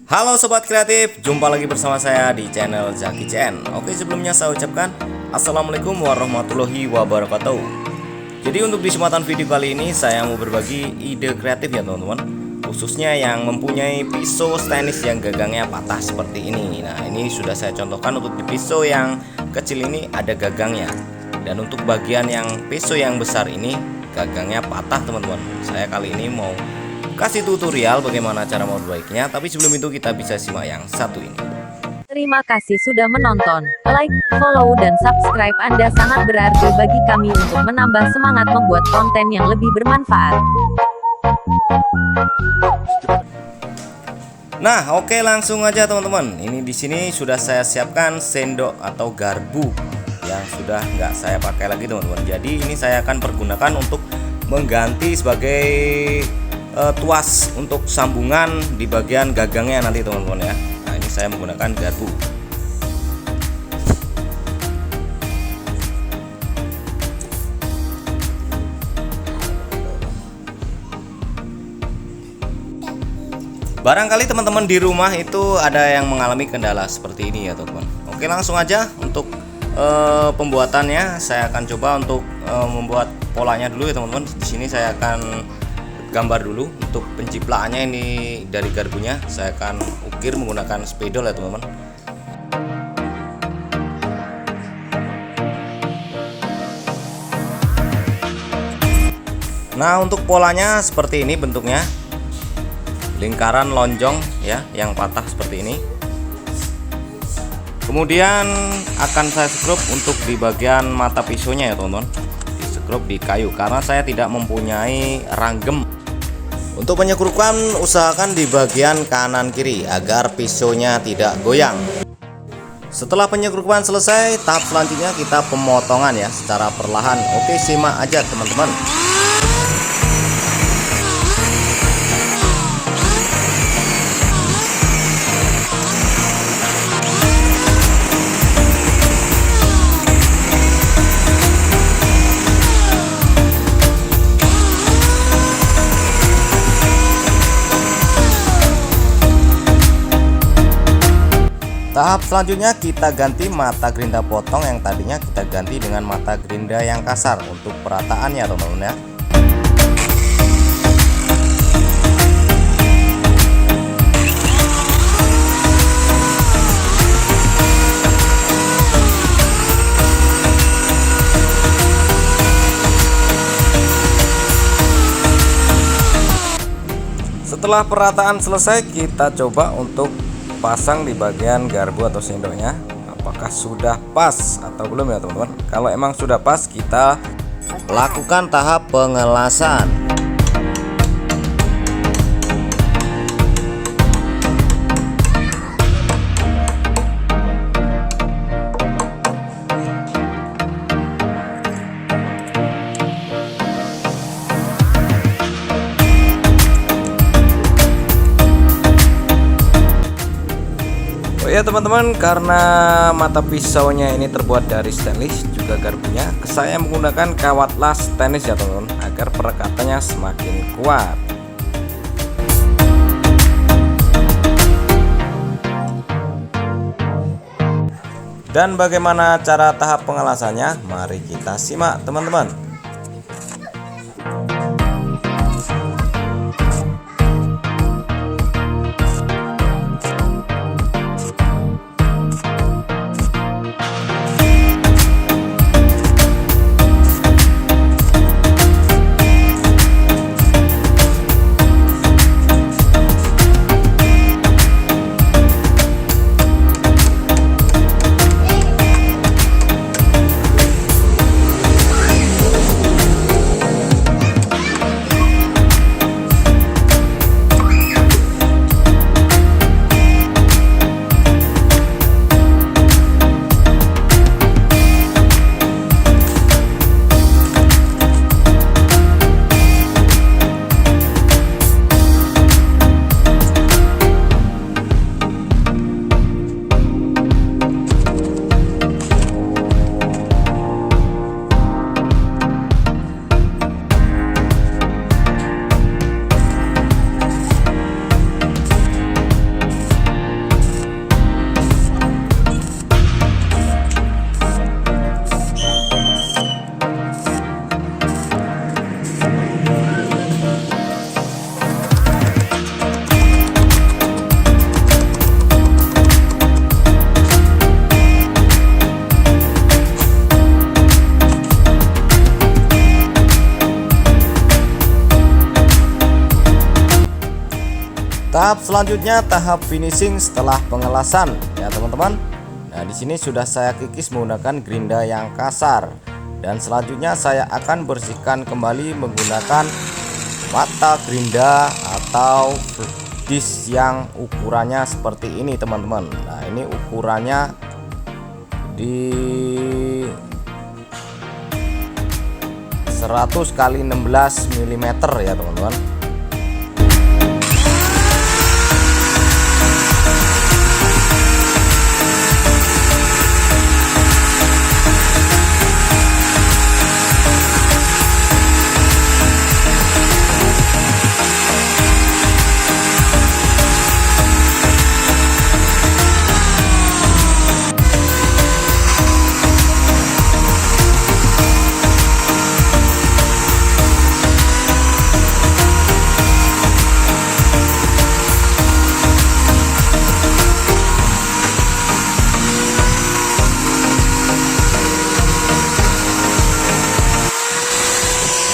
Halo Sobat Kreatif, jumpa lagi bersama saya di channel Zaki Chen. Oke, sebelumnya saya ucapkan Assalamualaikum warahmatullahi wabarakatuh. Jadi untuk di kesempatan video kali ini saya mau berbagi ide kreatif ya teman-teman, khususnya yang mempunyai pisau stainless yang gagangnya patah seperti ini. Nah, ini sudah saya contohkan untuk di pisau yang kecil ini ada gagangnya, dan untuk bagian yang pisau yang besar ini gagangnya patah teman-teman. Saya kali ini mau kasih tutorial bagaimana cara memperbaikinya, tapi sebelum itu kita bisa simak yang satu ini. Terima kasih sudah menonton. Like, follow, dan subscribe Anda sangat berarti bagi kami untuk menambah semangat membuat konten yang lebih bermanfaat. Nah, oke, langsung aja teman-teman. Ini di sini sudah saya siapkan sendok atau garpu yang sudah nggak saya pakai lagi teman-teman. Jadi ini saya akan pergunakan untuk mengganti sebagai tuas untuk sambungan di bagian gagangnya nanti teman-teman ya. Nah, ini saya menggunakan garpu. Barangkali teman-teman di rumah itu ada yang mengalami kendala seperti ini ya teman-teman. Oke, langsung aja untuk pembuatannya. Saya akan coba untuk membuat polanya dulu ya teman-teman. Di sini saya akan gambar dulu untuk penciplaannya. Ini dari garpunya saya akan ukir menggunakan spidol ya teman-teman. Nah, untuk polanya seperti ini bentuknya, lingkaran lonjong ya yang patah seperti ini. Kemudian akan saya skrup untuk di bagian mata pisaunya ya teman-teman, di skrup di kayu karena saya tidak mempunyai ranggem. Untuk penyekrupan usahakan di bagian kanan kiri agar pisaunya tidak goyang. Setelah penyekrupan selesai, tahap selanjutnya kita pemotongan ya secara perlahan. Oke, simak aja teman-teman. Tahap selanjutnya kita ganti mata gerinda potong yang tadinya kita ganti dengan mata gerinda yang kasar untuk perataannya teman-teman ya. Setelah perataan selesai, kita coba untuk pasang di bagian garpu atau sendoknya, apakah sudah pas atau belum ya teman-teman. Kalau emang sudah pas, kita lakukan tahap pengelasan. Ya teman-teman, karena mata pisaunya ini terbuat dari stainless, juga garpunya saya menggunakan kawat las stainless ya teman-teman, agar perekatannya semakin kuat. Dan bagaimana cara tahap pengelasannya? Mari kita simak teman-teman. Tahap selanjutnya tahap finishing setelah pengelasan ya teman-teman. Nah, di sini sudah saya kikis menggunakan gerinda yang kasar. Dan selanjutnya saya akan bersihkan kembali menggunakan mata gerinda atau disk yang ukurannya seperti ini teman-teman. Nah, ini ukurannya di 100 kali 16 mm ya teman-teman.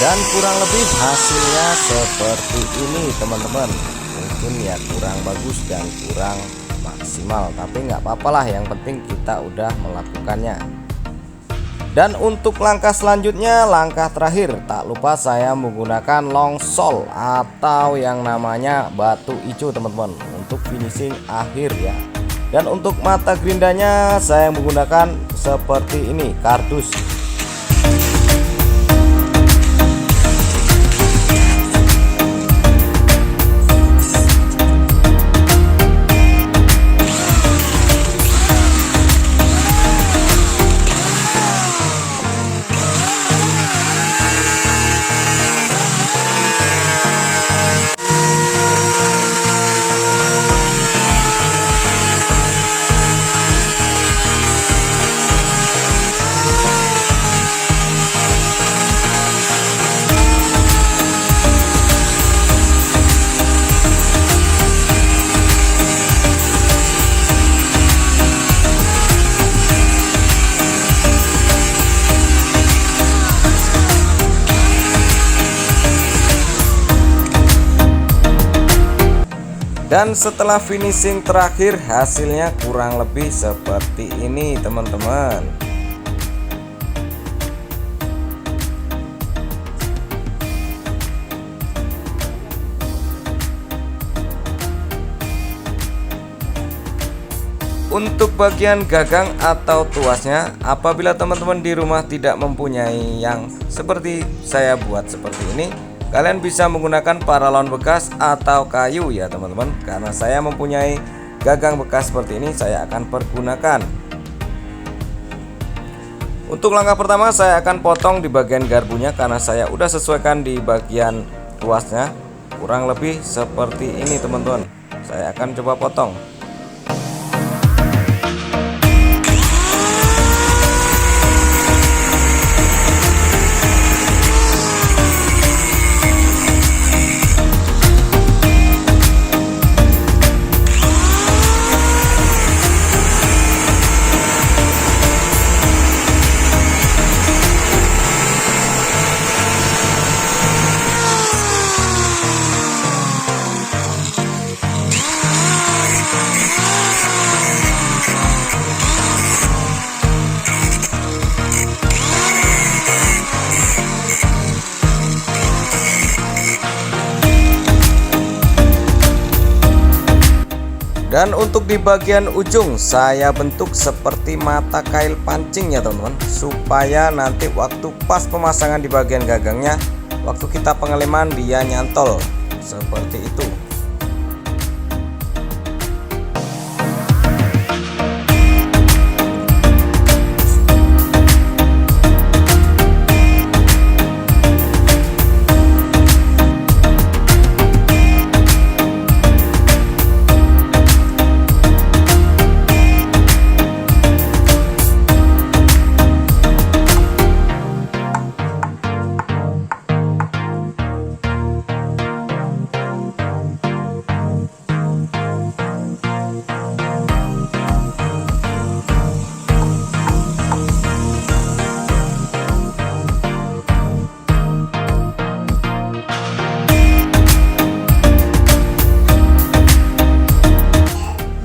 Dan kurang lebih hasilnya seperti ini teman-teman. Mungkin ya kurang bagus dan kurang maksimal, tapi nggak apa-apa lah, yang penting kita udah melakukannya. Dan untuk langkah selanjutnya, langkah terakhir, tak lupa saya menggunakan long sol atau yang namanya batu hijau teman-teman untuk finishing akhir ya. Dan untuk mata gerindanya saya menggunakan seperti ini, kardus. Dan setelah finishing terakhir, hasilnya kurang lebih seperti ini teman-teman. Untuk bagian gagang atau tuasnya, apabila teman-teman di rumah tidak mempunyai yang seperti saya buat seperti ini, kalian bisa menggunakan paralon bekas atau kayu ya teman-teman. Karena saya mempunyai gagang bekas seperti ini, saya akan pergunakan. Untuk langkah pertama, saya akan potong di bagian garpunya karena saya udah sesuaikan di bagian tuasnya. Kurang lebih seperti ini teman-teman. Saya akan coba potong. Dan untuk di bagian ujung saya bentuk seperti mata kail pancing ya teman-teman, supaya nanti waktu pas pemasangan di bagian gagangnya, waktu kita pengeleman dia nyantol seperti itu.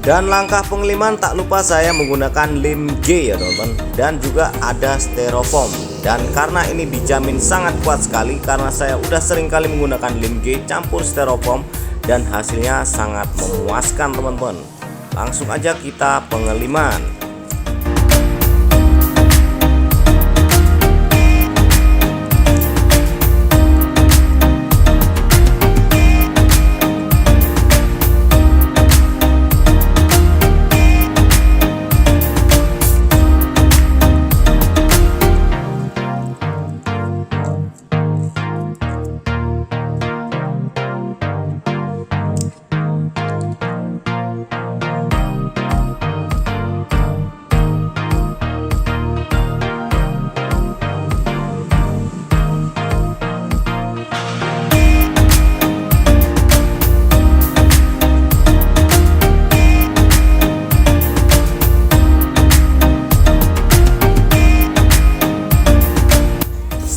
Dan langkah pengeliman tak lupa saya menggunakan lem G ya teman-teman, dan juga ada styrofoam. Dan karena ini dijamin sangat kuat sekali karena saya udah sering kali menggunakan lem G campur styrofoam dan hasilnya sangat memuaskan teman-teman. Langsung aja kita pengeliman.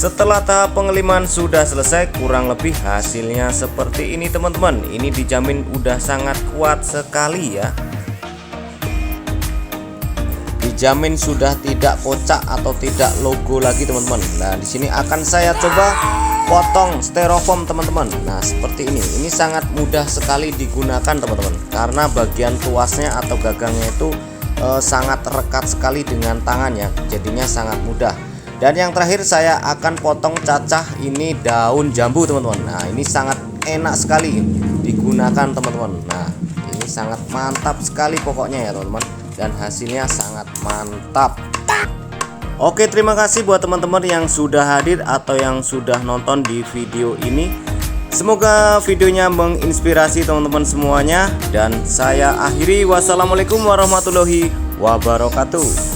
Setelah tahap pengeliman sudah selesai, kurang lebih hasilnya seperti ini teman-teman. Ini dijamin udah sangat kuat sekali ya. Dijamin sudah tidak kocak atau tidak logo lagi teman-teman. Nah, di sini akan saya coba potong styrofoam teman-teman. Nah, seperti ini. Ini sangat mudah sekali digunakan teman-teman. Karena bagian tuasnya atau gagangnya itu sangat rekat sekali dengan tangannya. Jadinya sangat mudah. Dan yang terakhir saya akan potong cacah ini daun jambu teman-teman. Nah, ini sangat enak sekali digunakan teman-teman. Nah, ini sangat mantap sekali pokoknya ya teman-teman. Dan hasilnya sangat mantap. Oke, terima kasih buat teman-teman yang sudah hadir atau yang sudah nonton di video ini. Semoga videonya menginspirasi teman-teman semuanya. Dan saya akhiri, wassalamualaikum warahmatullahi wabarakatuh.